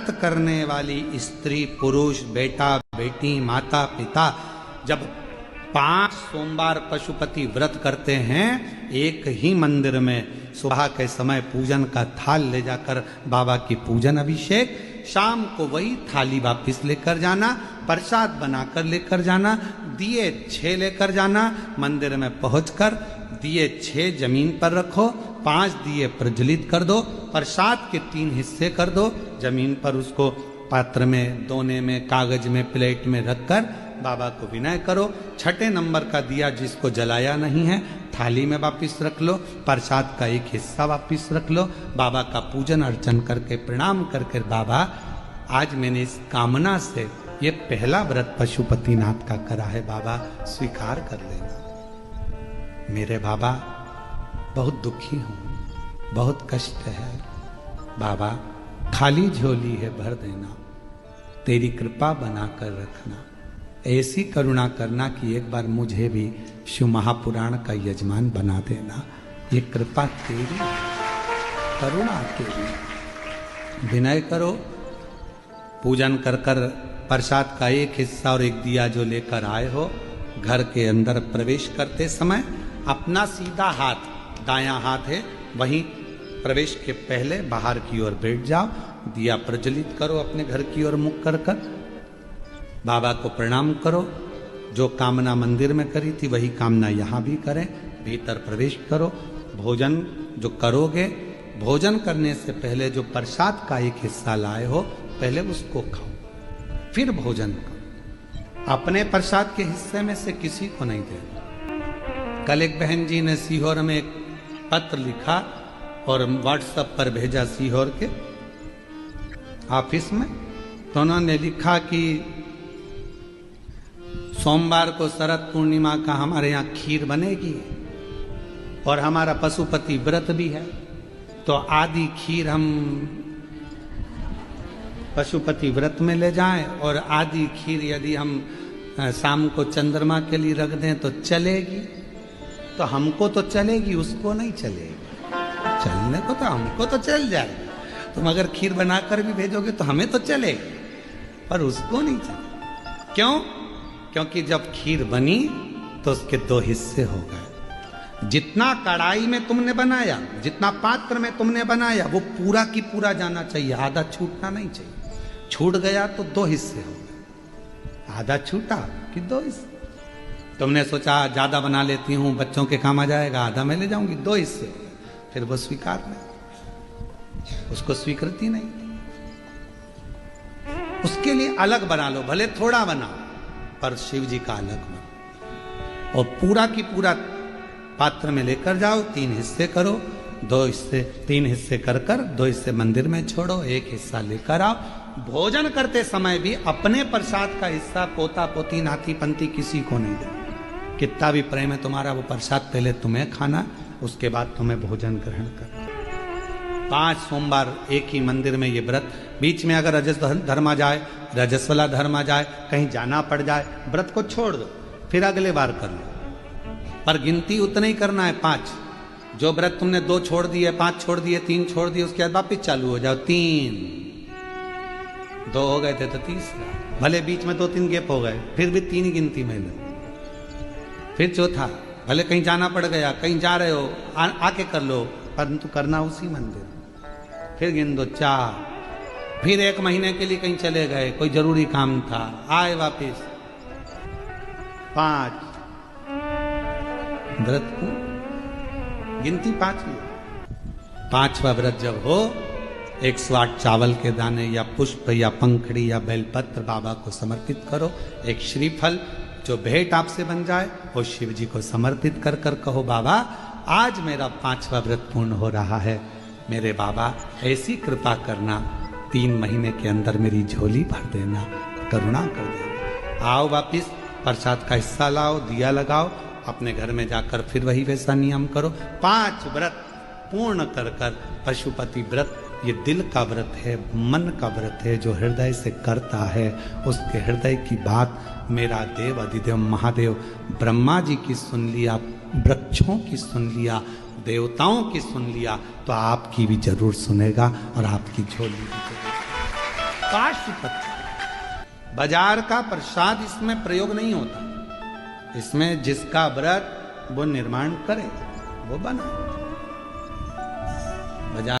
व्रत करने वाली स्त्री पुरुष बेटा बेटी माता पिता जब 5 सोमवार पशुपति व्रत करते हैं, एक ही मंदिर में सुबह के समय पूजन का थाल ले जाकर बाबा की पूजन अभिषेक, शाम को वही थाली वापिस लेकर जाना, प्रसाद बनाकर लेकर जाना, दिए 6 लेकर जाना, मंदिर में पहुंचकर दिए 6 जमीन पर रखो, 5 दिए प्रज्वलित कर दो, प्रसाद के 3 हिस्से कर दो, जमीन पर उसको पात्र में, दोने में, कागज में, प्लेट में रखकर बाबा को विनय करो। 6ठे नंबर का दिया जिसको जलाया नहीं है थाली में वापिस रख लो, प्रसाद का एक हिस्सा वापिस रख लो, बाबा का पूजन अर्चन करके प्रणाम करके बाबा आज मैंने इस कामना से ये पहला व्रत पशुपतिनाथ का करा है, बाबा स्वीकार कर लेना। मेरे बाबा बहुत दुखी हूँ, बहुत कष्ट है, बाबा खाली झोली है भर देना, तेरी कृपा बना कर रखना, ऐसी करुणा करना कि एक बार मुझे भी शिव महापुराण का यजमान बना देना, ये कृपा तेरी, करुणा तेरी। विनय करो, पूजन कर कर प्रसाद का एक हिस्सा और एक दिया जो लेकर आए हो, घर के अंदर प्रवेश करते समय अपना सीधा हाथ, दायां हाथ है, वहीं प्रवेश के पहले बाहर की ओर बैठ जाओ, दिया प्रज्वलित करो, अपने घर की ओर मुख कर कर बाबा को प्रणाम करो। जो कामना मंदिर में करी थी वही कामना यहाँ भी करें, भीतर प्रवेश करो। भोजन जो करोगे, भोजन करने से पहले जो प्रसाद का एक हिस्सा लाए हो पहले उसको खाओ, फिर भोजन करो। अपने प्रसाद के हिस्से में से किसी को नहीं देना। कल एक बहन जी ने सीहोर में एक पत्र लिखा और व्हाट्सएप पर भेजा सीहोर के ऑफिस में, तो उन्होंने लिखा कि सोमवार को शरद पूर्णिमा का हमारे यहाँ खीर बनेगी और हमारा पशुपति व्रत भी है, तो आधी खीर हम पशुपति व्रत में ले जाएं और आधी खीर यदि हम शाम को चंद्रमा के लिए रख दें तो चलेगी। तो हमको तो चलेगी, उसको नहीं चलेगी। चलने को तो हमको तो चल जाएगा, तुम अगर खीर बनाकर भी भेजोगे तो हमें तो चलेगी, पर उसको नहीं चलेगा। क्यों? क्योंकि जब खीर बनी तो उसके 2 हिस्से हो गए। जितना कढ़ाई में तुमने बनाया, जितना पात्र में तुमने बनाया, वो पूरा की पूरा जाना चाहिए, आधा छूटना नहीं चाहिए। छूट गया तो 2 हिस्से हो गए, आधा छूटा कि 2 हिस्से। तुमने सोचा ज्यादा बना लेती हूं, बच्चों के काम आ जाएगा, आधा मैं ले जाऊंगी, 2 हिस्से हो गए। फिर वो स्वीकार नहीं, उसको स्वीकृति नहीं। उसके लिए अलग बना लो, भले थोड़ा बनाओ, पर शिव जी का अलग बनो। और पूरा की पूरा पात्र में लेकर जाओ, 3 हिस्से करो, 2 हिस्से, 3 हिस्से कर कर 2 हिस्से मंदिर में छोड़ो, 1 हिस्सा लेकर आओ। भोजन करते समय भी अपने प्रसाद का हिस्सा पोता पोती नाती पंती किसी को नहीं देना। कितना भी प्रेम है तुम्हारा, वो प्रसाद पहले तुम्हें खाना, उसके बाद तुम्हें भोजन ग्रहण करना। 5 सोमवार एक ही मंदिर में ये व्रत, बीच में अगर रजस धर्म आ जाए, रजस्वला धर्म आ जाए, कहीं जाना पड़ जाए, व्रत को छोड़ दो, फिर अगले बार कर लो। पर गिनती उतना ही करना है, 5। जो व्रत तुमने 2 छोड़ दिए, 5 छोड़ दिए, 3 छोड़ दिए, उसके बाद वापिस चालू हो जाओ। 3, 2 हो गए थे तो 3, भले बीच में 2-3 गैप हो गए, फिर भी 3 ही गिनती में लो। फिर चौथा, भले कहीं जाना पड़ गया, कहीं जा रहे हो, आके कर लो, परंतु करना उसी मंदिर। फिर गिन दो 4, फिर 1 महीने के लिए कहीं चले गए, कोई जरूरी काम था, आए वापिस 5। व्रत को गिनती 5 ही। 5वां व्रत जब हो, 108 चावल के दाने या पुष्प या पंखड़ी या बेलपत्र बाबा को समर्पित करो। एक श्रीफल जो भेंट आपसे बन जाए वो शिव जी को समर्पित कर कर कहो, बाबा आज मेरा 5वां व्रत पूर्ण हो रहा है, मेरे बाबा ऐसी कृपा करना, 3 महीने के अंदर मेरी झोली भर देना, करुणा कर देना। आओ वापिस प्रसाद का हिस्सा लाओ, दिया लगाओ, अपने घर में जाकर फिर वही वैसा नियम करो। 5 व्रत पूर्ण कर कर पशुपति व्रत, ये दिल का व्रत है, मन का व्रत है, जो हृदय से करता है उसके हृदय की बात मेरा देव अधिदेव महादेव ब्रह्मा जी की सुन लिया, वृक्षों की सुन लिया, देवताओं की सुन लिया, तो आपकी भी जरूर सुनेगा और आपकी झोली भी जरूर। काशीपति। बाजार का प्रसाद इसमें प्रयोग नहीं होता, इसमें जिसका व्रत वो निर्माण करे वो बना। बाजार